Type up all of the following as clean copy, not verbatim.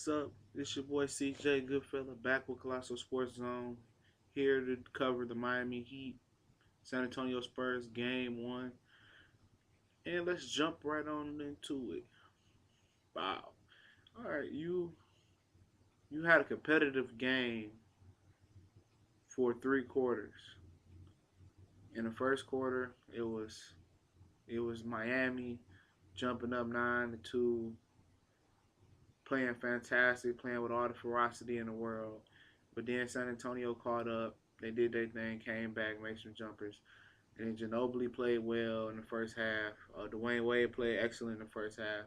up? It's your boy CJ Goodfella back with Colossal Sports Zone, here to cover the Miami Heat, San Antonio Spurs game one, and let's jump right on into it. Wow. All right, you had a competitive game for 3 quarters. In the first quarter, it was Miami jumping up 9-2, playing fantastic, playing with all the ferocity in the world. But then San Antonio caught up. They did their thing, came back, made some jumpers. And Ginobili played well in the first half. Dwayne Wade played excellent in the first half.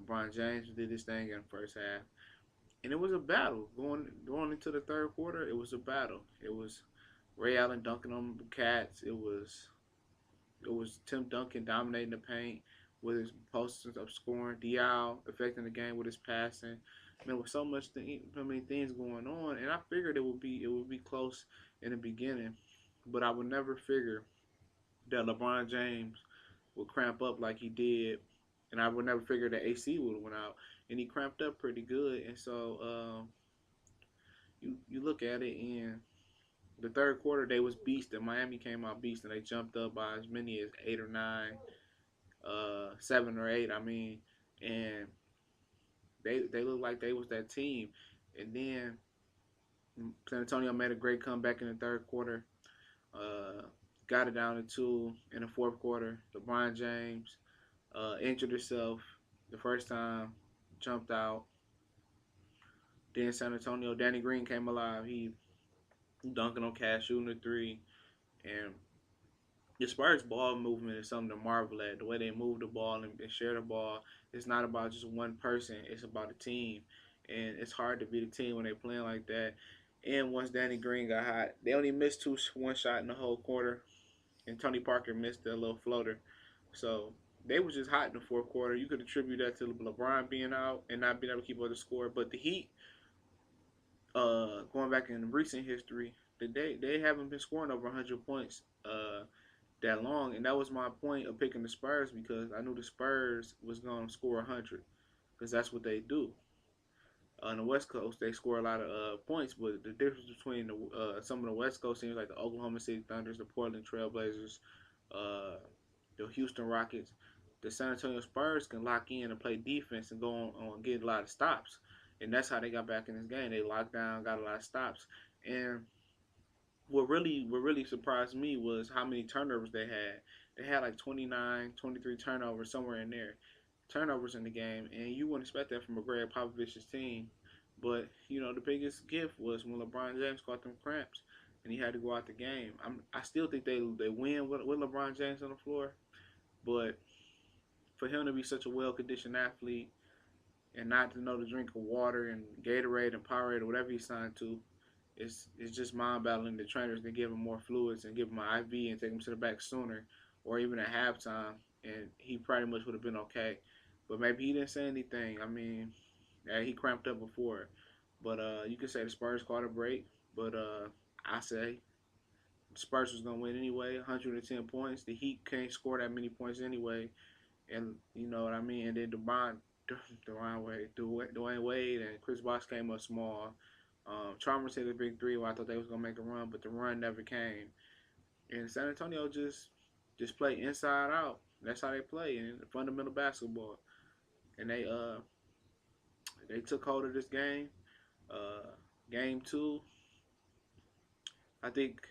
LeBron James did his thing in the first half. And it was a battle. Going into the third quarter, it was a battle. It was Ray Allen dunking on the Cats. It was Tim Duncan dominating the paint with his posts up scoring. Dial affecting the game with his passing. There was so many things going on, and I figured it would be close in the beginning, but I would never figure that LeBron James would cramp up like he did, and I would never figure that AC would have went out, and he cramped up pretty good, and so you look at it in the third quarter they was beast, and Miami came out beast, and they jumped up by as many as 8 or 9, 7 or 8. I mean, and they looked like they was that team, and then San Antonio made a great comeback in the third quarter. Uh, got it down to 2 in the fourth quarter. LeBron James injured himself the first time, jumped out. Then San Antonio, Danny Green came alive. He dunking on Cash, shooting a three, and the Spurs ball movement is something to marvel at. The way they move the ball and share the ball, it's not about just one person. It's about a team, and it's hard to beat a team when they're playing like that. And once Danny Green got hot, they only missed one shot in the whole quarter, and Tony Parker missed a little floater. So they was just hot in the fourth quarter. You could attribute that to LeBron being out and not being able to keep up the score. But the Heat, going back in recent history, they haven't been scoring over 100 points that long, and that was my point of picking the Spurs because I knew the Spurs was going to score 100 because that's what they do. On the West Coast, they score a lot of points, but the difference between some of the West Coast teams like the Oklahoma City Thunders, the Portland Trailblazers, uh, the Houston Rockets, the San Antonio Spurs can lock in and play defense and go on get a lot of stops, and that's how they got back in this game. They locked down, got a lot of stops, and what really surprised me was how many turnovers they had. They had like 29, 23 turnovers somewhere in there. Turnovers in the game, and you wouldn't expect that from a Greg Popovich's team. But the biggest gift was when LeBron James caught them cramps, and he had to go out the game. I still think they win with LeBron James on the floor, but for him to be such a well conditioned athlete and not to know to drink of water and Gatorade and Powerade or whatever he signed to, it's just mind boggling. The trainers to give him more fluids and give him an IV and take him to the back sooner, or even at halftime, and he pretty much would have been okay. But maybe he didn't say anything. I mean, yeah, he cramped up before, but you could say the Spurs caught a break. But I say the Spurs was gonna win anyway. 110 points. The Heat can't score that many points anyway, and you know what I mean. And then Dwayne Wade and Chris Bosh came up small. Chalmers hit a big three where I thought they was gonna make a run, but the run never came. And San Antonio just play inside out. That's how they play in fundamental basketball. And they took hold of this game. Uh, game two, I think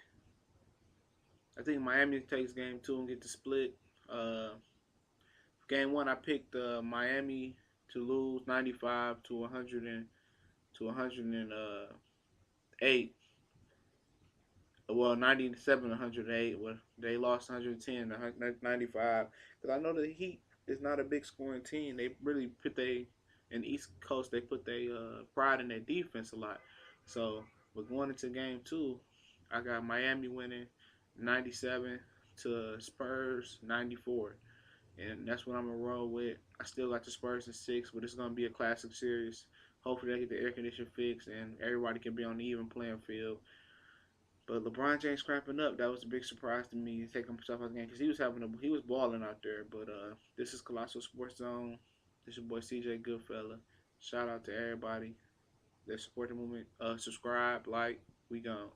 Miami takes game two and get the split. Uh, game one, I picked Miami to lose 95 to 100 to 108. Well, 97 to 108. Well, they lost 110 to 95. Because I know the Heat is not a big scoring team. They really in the East Coast, they put their pride in their defense a lot. So, but going into game two, I got Miami winning 97 to Spurs 94. And that's what I'm going to roll with. I still got the Spurs in 6, but it's going to be a classic series. Hopefully, they get the air conditioning fixed and everybody can be on the even playing field. But LeBron James cramping up, that was a big surprise to me. Taking himself out of the game because he was balling out there. But this is Colossal Sports Zone. This is your boy CJ Goodfella. Shout out to everybody. that support the movement. Subscribe, like, we gone.